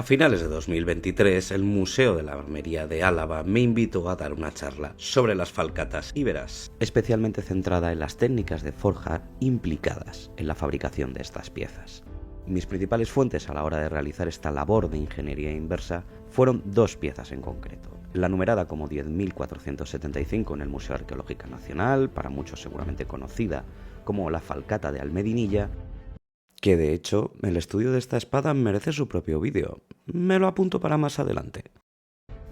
A finales de 2023, el Museo de la Armería de Álava me invitó a dar una charla sobre las falcatas íberas, especialmente centrada en las técnicas de forja implicadas en la fabricación de estas piezas. Mis principales fuentes a la hora de realizar esta labor de ingeniería inversa fueron dos piezas en concreto. La numerada como 10.475 en el Museo Arqueológico Nacional, para muchos seguramente conocida como la falcata de Almedinilla, que de hecho el estudio de esta espada merece su propio vídeo, me lo apunto para más adelante.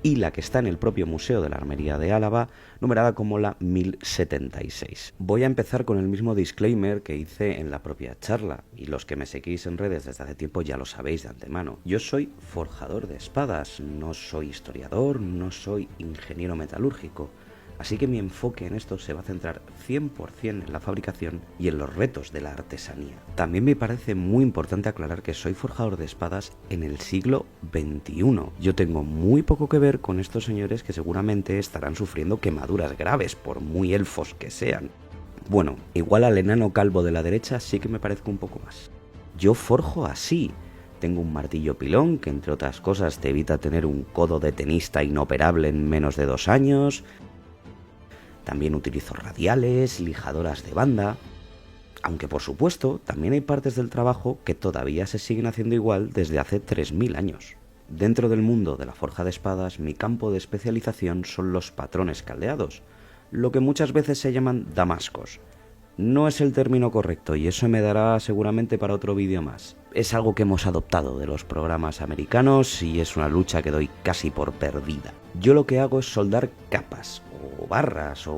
Y la que está en el propio Museo de la Armería de Álava, numerada como la 1076. Voy a empezar con el mismo disclaimer que hice en la propia charla, y los que me seguís en redes desde hace tiempo ya lo sabéis de antemano. Yo soy forjador de espadas, no soy historiador, no soy ingeniero metalúrgico. Así que mi enfoque en esto se va a centrar 100% en la fabricación y en los retos de la artesanía. También me parece muy importante aclarar que soy forjador de espadas en el siglo XXI. Yo tengo muy poco que ver con estos señores que seguramente estarán sufriendo quemaduras graves, por muy elfos que sean. Bueno, igual al enano calvo de la derecha sí que me parezco un poco más. Yo forjo así. Tengo un martillo pilón que, entre otras cosas, te evita tener un codo de tenista inoperable en menos de 2 años... También utilizo radiales, lijadoras de banda, aunque por supuesto también hay partes del trabajo que todavía se siguen haciendo igual desde hace 3000 años. Dentro del mundo de la forja de espadas, mi campo de especialización son los patrones caldeados, lo que muchas veces se llaman damascos. No es el término correcto y eso me dará seguramente para otro vídeo más. Es algo que hemos adoptado de los programas americanos y es una lucha que doy casi por perdida. Yo lo que hago es soldar capas, o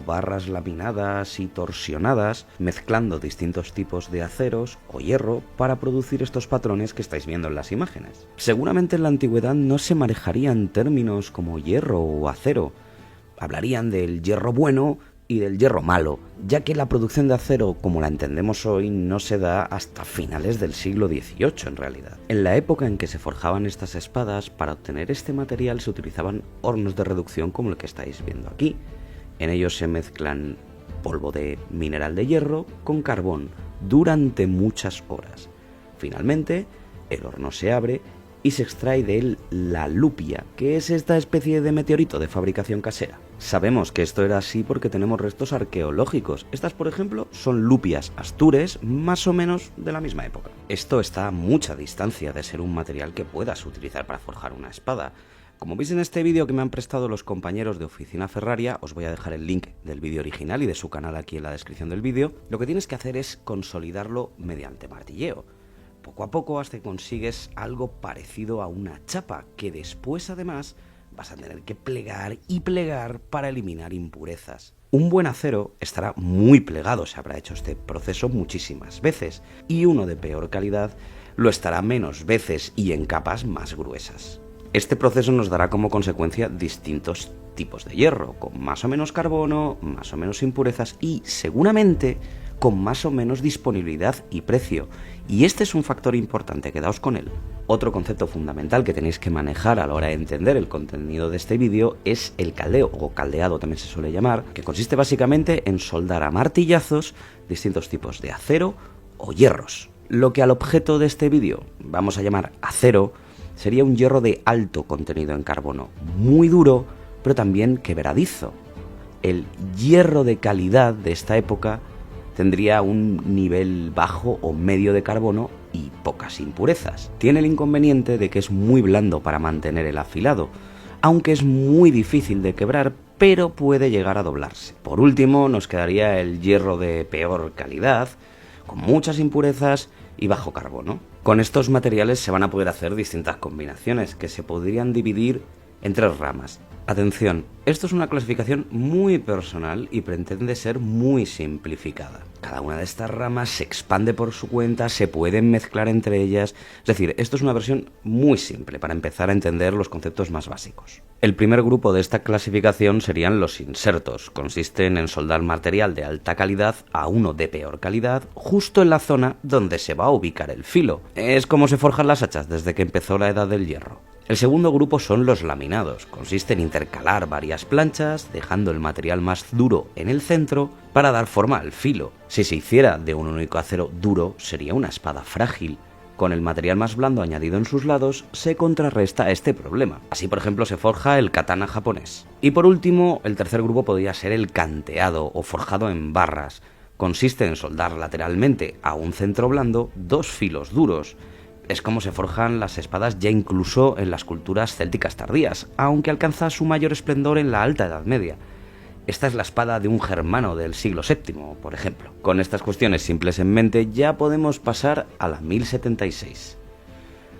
barras laminadas y torsionadas, mezclando distintos tipos de aceros o hierro para producir estos patrones que estáis viendo en las imágenes. Seguramente en la antigüedad no se manejarían términos como hierro o acero. Hablarían del hierro bueno y del hierro malo, ya que la producción de acero como la entendemos hoy no se da hasta finales del siglo XVIII en realidad. En la época en que se forjaban estas espadas, para obtener este material se utilizaban hornos de reducción como el que estáis viendo aquí. En ellos se mezclan polvo de mineral de hierro con carbón durante muchas horas. Finalmente, el horno se abre y se extrae de él la lupia, que es esta especie de meteorito de fabricación casera. Sabemos que esto era así porque tenemos restos arqueológicos. Estas, por ejemplo, son lupias astures más o menos de la misma época. Esto está a mucha distancia de ser un material que puedas utilizar para forjar una espada. Como veis en este vídeo que me han prestado los compañeros de Oficina Ferraria, os voy a dejar el link del vídeo original y de su canal aquí en la descripción del vídeo, lo que tienes que hacer es consolidarlo mediante martilleo. Poco a poco hasta que consigues algo parecido a una chapa, que después además vas a tener que plegar y plegar para eliminar impurezas. Un buen acero estará muy plegado, se habrá hecho este proceso muchísimas veces, y uno de peor calidad lo estará menos veces y en capas más gruesas. Este proceso nos dará como consecuencia distintos tipos de hierro, con más o menos carbono, más o menos impurezas y seguramente con más o menos disponibilidad y precio. Y este es un factor importante, quedaos con él. Otro concepto fundamental que tenéis que manejar a la hora de entender el contenido de este vídeo es el caldeo, o caldeado también se suele llamar, que consiste básicamente en soldar a martillazos distintos tipos de acero o hierros. Lo que al objeto de este vídeo vamos a llamar acero sería un hierro de alto contenido en carbono, muy duro, pero también quebradizo. El hierro de calidad de esta época tendría un nivel bajo o medio de carbono y pocas impurezas. Tiene el inconveniente de que es muy blando para mantener el afilado, aunque es muy difícil de quebrar, pero puede llegar a doblarse. Por último, nos quedaría el hierro de peor calidad, con muchas impurezas y bajo carbono. Con estos materiales se van a poder hacer distintas combinaciones que se podrían dividir en 3 ramas. Atención, esto es una clasificación muy personal y pretende ser muy simplificada. Cada una de estas ramas se expande por su cuenta, se pueden mezclar entre ellas, es decir, esto es una versión muy simple para empezar a entender los conceptos más básicos. El primer grupo de esta clasificación serían los insertos, consisten en soldar material de alta calidad a uno de peor calidad justo en la zona donde se va a ubicar el filo. Es como se forjan las hachas desde que empezó la edad del hierro. El segundo grupo son los laminados, consiste en intercalar varias planchas, dejando el material más duro en el centro para dar forma al filo. Si se hiciera de un único acero duro, sería una espada frágil, Con el material más blando añadido en sus lados, se contrarresta este problema. Así, por ejemplo, se forja el katana japonés. Y por último, el tercer grupo podría ser el canteado o forjado en barras. Consiste en soldar lateralmente a un centro blando dos filos duros. Es como se forjan las espadas ya incluso en las culturas célticas tardías, aunque alcanza su mayor esplendor en la Alta Edad Media. Esta es la espada de un germano del siglo VII, por ejemplo. Con estas cuestiones simples en mente ya podemos pasar a la 1076.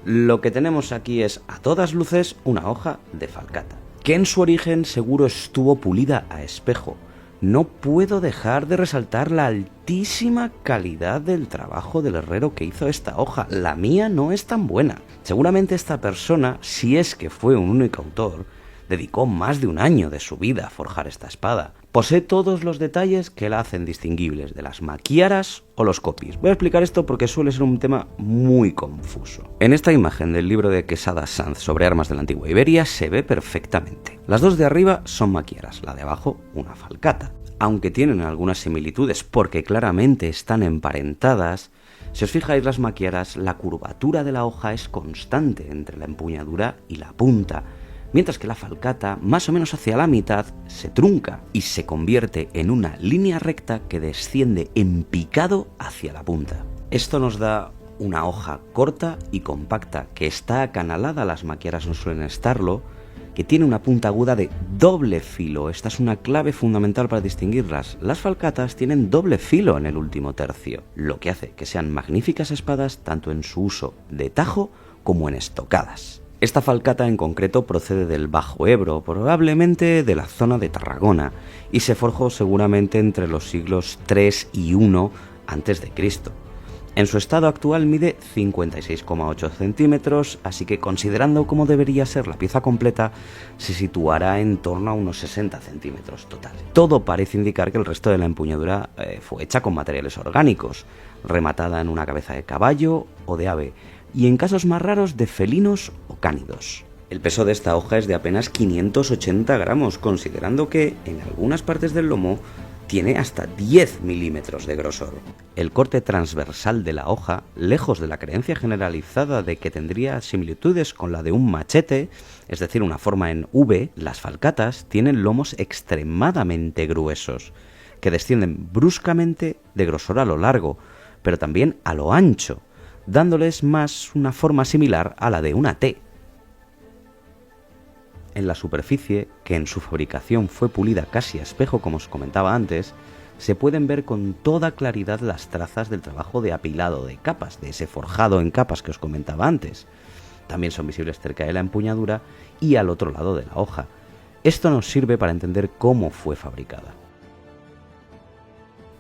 Lo que tenemos aquí es, a todas luces, una hoja de falcata, que en su origen seguro estuvo pulida a espejo. No puedo dejar de resaltar la altísima calidad del trabajo del herrero que hizo esta hoja. La mía no es tan buena. Seguramente esta persona, si es que fue un único autor, dedicó más de un año de su vida a forjar esta espada. Posee todos los detalles que la hacen distinguibles de las maquiaras o los copies. Voy a explicar esto porque suele ser un tema muy confuso. En esta imagen del libro de Quesada Sanz sobre armas de la antigua Iberia se ve perfectamente. Las dos de arriba son maquiaras, la de abajo una falcata. Aunque tienen algunas similitudes porque claramente están emparentadas, si os fijáis las maquiaras, la curvatura de la hoja es constante entre la empuñadura y la punta, mientras que la falcata, más o menos hacia la mitad, se trunca y se convierte en una línea recta que desciende en picado hacia la punta. Esto nos da una hoja corta y compacta, que está acanalada, las maquiaras no suelen estarlo, que tiene una punta aguda de doble filo. Esta es una clave fundamental para distinguirlas. Las falcatas tienen doble filo en el último tercio, lo que hace que sean magníficas espadas tanto en su uso de tajo como en estocadas. Esta falcata en concreto procede del Bajo Ebro, probablemente de la zona de Tarragona, y se forjó seguramente entre los siglos III y I a.C. En su estado actual mide 56,8 centímetros, así que considerando cómo debería ser la pieza completa, se situará en torno a unos 60 centímetros total. Todo parece indicar que el resto de la empuñadura fue hecha con materiales orgánicos, rematada en una cabeza de caballo o de ave, y en casos más raros de felinos o cánidos. El peso de esta hoja es de apenas 580 gramos, considerando que en algunas partes del lomo tiene hasta 10 milímetros de grosor. El corte transversal de la hoja, lejos de la creencia generalizada de que tendría similitudes con la de un machete, es decir, una forma en V, las falcatas tienen lomos extremadamente gruesos, que descienden bruscamente de grosor a lo largo, pero también a lo ancho, dándoles más una forma similar a la de una T. En la superficie, que en su fabricación fue pulida casi a espejo como os comentaba antes, se pueden ver con toda claridad las trazas del trabajo de apilado de capas, de ese forjado en capas que os comentaba antes. También son visibles cerca de la empuñadura y al otro lado de la hoja. Esto nos sirve para entender cómo fue fabricada.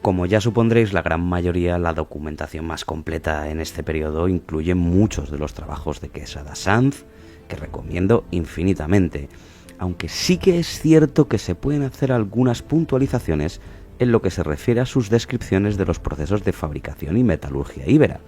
Como ya supondréis, la gran mayoría, la documentación más completa en este periodo incluye muchos de los trabajos de Quesada Sanz, que recomiendo infinitamente, aunque sí que es cierto que se pueden hacer algunas puntualizaciones en lo que se refiere a sus descripciones de los procesos de fabricación y metalurgia íbera,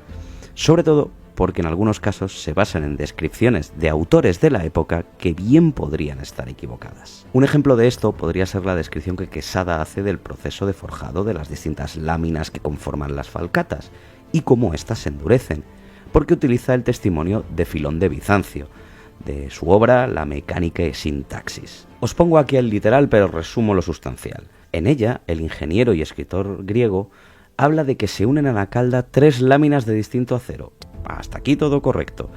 sobre todo porque en algunos casos se basan en descripciones de autores de la época que bien podrían estar equivocadas. Un ejemplo de esto podría ser la descripción que Quesada hace del proceso de forjado de las distintas láminas que conforman las falcatas y cómo éstas se endurecen, porque utiliza el testimonio de Filón de Bizancio, de su obra La mecánica y sintaxis. Os pongo aquí el literal, pero resumo lo sustancial. En ella, el ingeniero y escritor griego habla de que se unen a la calda 3 láminas de distinto acero. Hasta aquí todo correcto.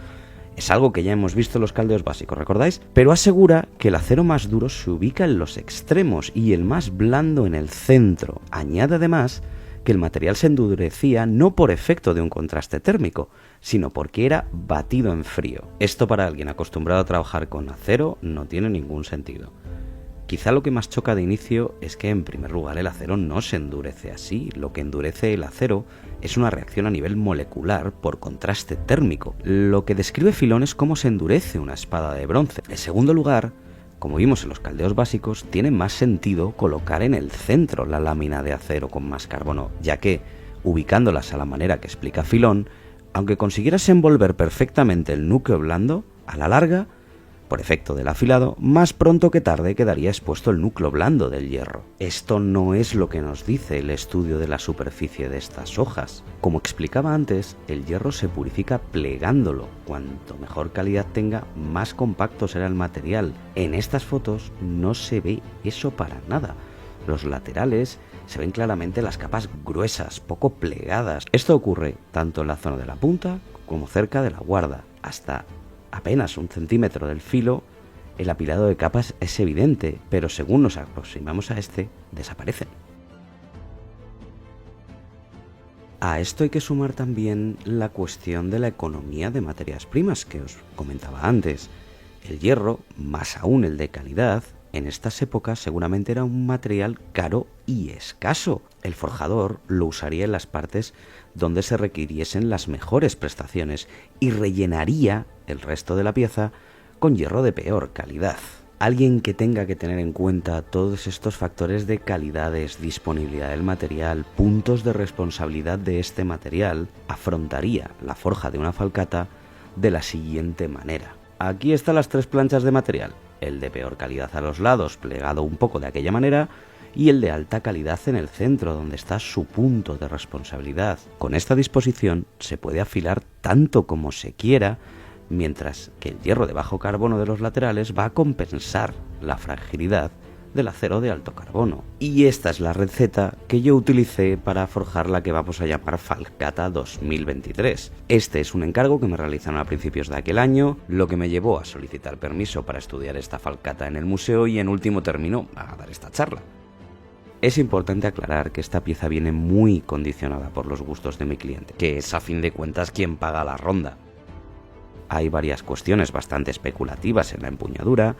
Es algo que ya hemos visto en los caldeos básicos, ¿recordáis? Pero asegura que el acero más duro se ubica en los extremos y el más blando en el centro. Añade además que el material se endurecía no por efecto de un contraste térmico, sino porque era batido en frío. Esto para alguien acostumbrado a trabajar con acero no tiene ningún sentido. Quizá lo que más choca de inicio es que en primer lugar el acero no se endurece así. Lo que endurece el acero es una reacción a nivel molecular por contraste térmico. Lo que describe Filón es cómo se endurece una espada de bronce. En segundo lugar, como vimos en los caldeos básicos, tiene más sentido colocar en el centro la lámina de acero con más carbono, ya que, ubicándolas a la manera que explica Filón, aunque consiguieras envolver perfectamente el núcleo blando, a la larga Por efecto del afilado, más pronto que tarde quedaría expuesto el núcleo blando del hierro. Esto no es lo que nos dice el estudio de la superficie de estas hojas. Como explicaba antes, el hierro se purifica plegándolo. Cuanto mejor calidad tenga, más compacto será el material. En estas fotos no se ve eso para nada. Los laterales se ven claramente las capas gruesas, poco plegadas. Esto ocurre tanto en la zona de la punta como cerca de la guarda. Hasta apenas 1 centímetro del filo, el apilado de capas es evidente, pero según nos aproximamos a este, desaparecen. A esto hay que sumar también la cuestión de la economía de materias primas que os comentaba antes. El hierro, más aún el de calidad, en estas épocas seguramente era un material caro y escaso. El forjador lo usaría en las partes donde se requiriesen las mejores prestaciones y rellenaría el resto de la pieza con hierro de peor calidad. Alguien que tenga que tener en cuenta todos estos factores de calidades, disponibilidad del material, puntos de responsabilidad de este material, afrontaría la forja de una falcata de la siguiente manera. Aquí están las 3 planchas de material. El de peor calidad a los lados, plegado un poco de aquella manera, y el de alta calidad en el centro, donde está su punto de responsabilidad. Con esta disposición se puede afilar tanto como se quiera, mientras que el hierro de bajo carbono de los laterales va a compensar la fragilidad del acero de alto carbono. Y esta es la receta que yo utilicé para forjar la que vamos a llamar Falcata 2023. Este es un encargo que me realizaron a principios de aquel año, lo que me llevó a solicitar permiso para estudiar esta falcata en el museo y en último término a dar esta charla. Es importante aclarar que esta pieza viene muy condicionada por los gustos de mi cliente, que es a fin de cuentas quien paga la ronda. Hay varias cuestiones bastante especulativas en la empuñadura,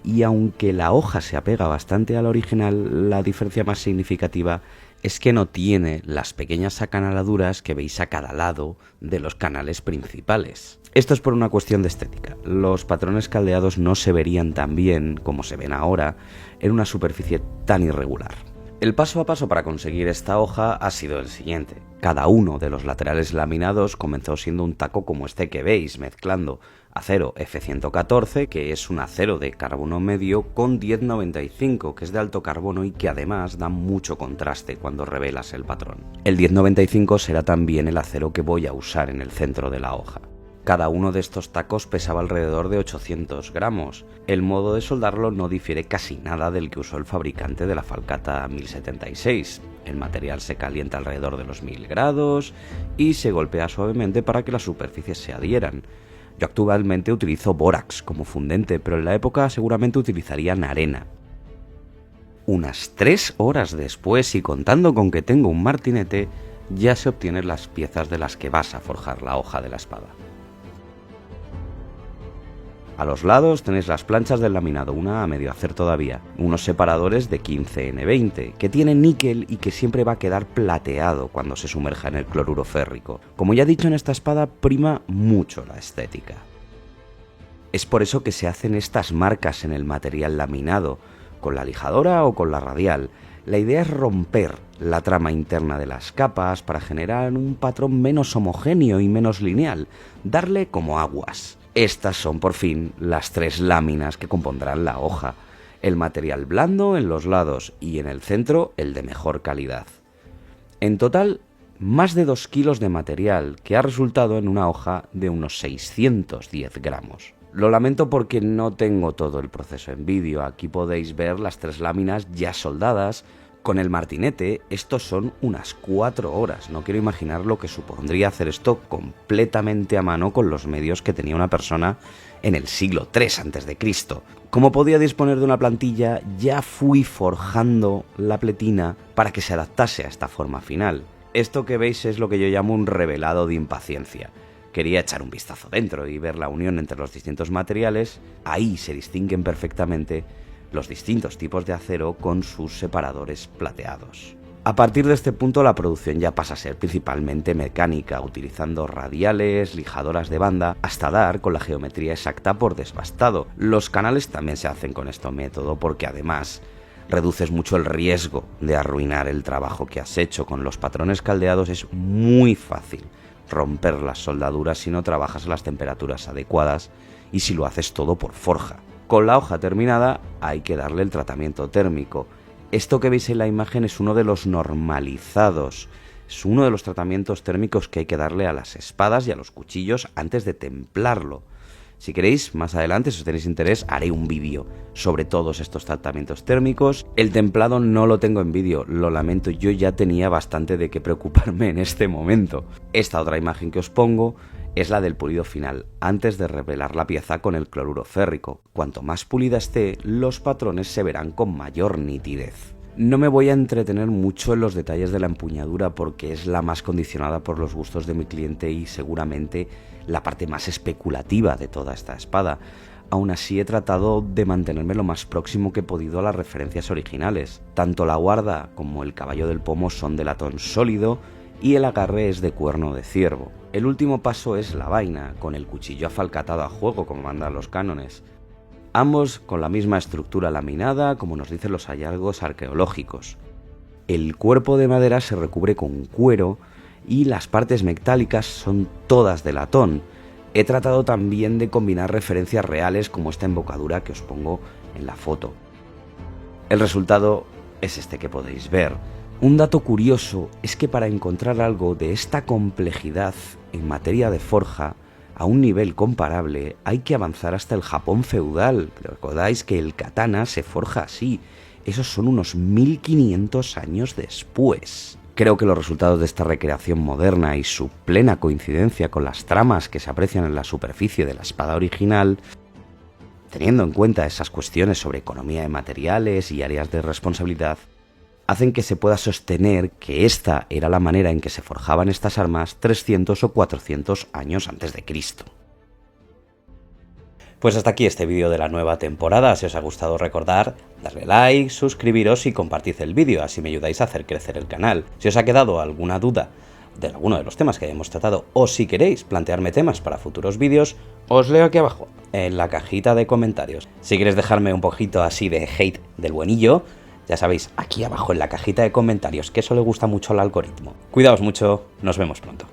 y aunque la hoja se apega bastante al original, la diferencia más significativa es que no tiene las pequeñas acanaladuras que veis a cada lado de los canales principales. Esto es por una cuestión de estética. Los patrones caldeados no se verían tan bien como se ven ahora en una superficie tan irregular. El paso a paso para conseguir esta hoja ha sido el siguiente. Cada uno de los laterales laminados comenzó siendo un taco como este que veis, mezclando acero F114, que es un acero de carbono medio, con 1095, que es de alto carbono y que además da mucho contraste cuando revelas el patrón. El 1095 será también el acero que voy a usar en el centro de la hoja. Cada uno de estos tacos pesaba alrededor de 800 gramos. El modo de soldarlo no difiere casi nada del que usó el fabricante de la Falcata 1076. El material se calienta alrededor de los 1000 grados y se golpea suavemente para que las superficies se adhieran. Yo actualmente utilizo bórax como fundente, pero en la época seguramente utilizarían arena. Unas 3 horas después, y contando con que tengo un martinete, ya se obtienen las piezas de las que vas a forjar la hoja de la espada. A los lados tenéis las planchas del laminado, una a medio hacer todavía, unos separadores de 15N20, que tienen níquel y que siempre va a quedar plateado cuando se sumerja en el cloruro férrico. Como ya he dicho, en esta espada prima mucho la estética. Es por eso que se hacen estas marcas en el material laminado, con la lijadora o con la radial. La idea es romper la trama interna de las capas para generar un patrón menos homogéneo y menos lineal, darle como aguas. Estas son por fin las 3 láminas que compondrán la hoja, el material blando en los lados y en el centro el de mejor calidad. En total, más de 2 kilos de material que ha resultado en una hoja de unos 610 gramos. Lo lamento porque no tengo todo el proceso en vídeo. Aquí podéis ver las 3 láminas ya soldadas. Con el martinete, estos son unas 4 horas. No quiero imaginar lo que supondría hacer esto completamente a mano con los medios que tenía una persona en el siglo III a.C. Como podía disponer de una plantilla, ya fui forjando la pletina para que se adaptase a esta forma final. Esto que veis es lo que yo llamo un revelado de impaciencia. Quería echar un vistazo dentro y ver la unión entre los distintos materiales. Ahí se distinguen perfectamente los distintos tipos de acero con sus separadores plateados. A partir de este punto la producción ya pasa a ser principalmente mecánica, utilizando radiales, lijadoras de banda, hasta dar con la geometría exacta por desbastado. Los canales también se hacen con este método porque además reduces mucho el riesgo de arruinar el trabajo que has hecho. Con los patrones caldeados es muy fácil romper las soldaduras si no trabajas a las temperaturas adecuadas y si lo haces todo por forja. Con la hoja terminada hay que darle el tratamiento térmico. Esto que veis en la imagen es uno de los normalizados. Es uno de los tratamientos térmicos que hay que darle a las espadas y a los cuchillos antes de templarlo. Si queréis, más adelante, si os tenéis interés, haré un vídeo sobre todos estos tratamientos térmicos. El templado no lo tengo en vídeo, lo lamento, yo ya tenía bastante de qué preocuparme en este momento. Esta otra imagen que os pongo es la del pulido final, antes de revelar la pieza con el cloruro férrico. Cuanto más pulida esté, los patrones se verán con mayor nitidez. No me voy a entretener mucho en los detalles de la empuñadura porque es la más condicionada por los gustos de mi cliente y seguramente la parte más especulativa de toda esta espada. Aún así he tratado de mantenerme lo más próximo que he podido a las referencias originales. Tanto la guarda como el caballo del pomo son de latón sólido y el agarre es de cuerno de ciervo. El último paso es la vaina, con el cuchillo afalcatado a juego como mandan los cánones. Ambos con la misma estructura laminada, como nos dicen los hallazgos arqueológicos. El cuerpo de madera se recubre con cuero y las partes metálicas son todas de latón. He tratado también de combinar referencias reales como esta embocadura que os pongo en la foto. El resultado es este que podéis ver. Un dato curioso es que para encontrar algo de esta complejidad en materia de forja, a un nivel comparable, hay que avanzar hasta el Japón feudal. Recordáis que el katana se forja así. Esos son unos 1500 años después. Creo que los resultados de esta recreación moderna y su plena coincidencia con las tramas que se aprecian en la superficie de la espada original, teniendo en cuenta esas cuestiones sobre economía de materiales y áreas de responsabilidad, hacen que se pueda sostener que esta era la manera en que se forjaban estas armas 300 o 400 años antes de Cristo. Pues hasta aquí este vídeo de la nueva temporada. Si os ha gustado, recordad darle like, suscribiros y compartid el vídeo, así me ayudáis a hacer crecer el canal. Si os ha quedado alguna duda de alguno de los temas que hayamos tratado o si queréis plantearme temas para futuros vídeos, os leo aquí abajo en la cajita de comentarios. Si queréis dejarme un poquito así de hate del buenillo, ya sabéis, aquí abajo en la cajita de comentarios, que eso le gusta mucho al algoritmo. Cuidaos mucho, nos vemos pronto.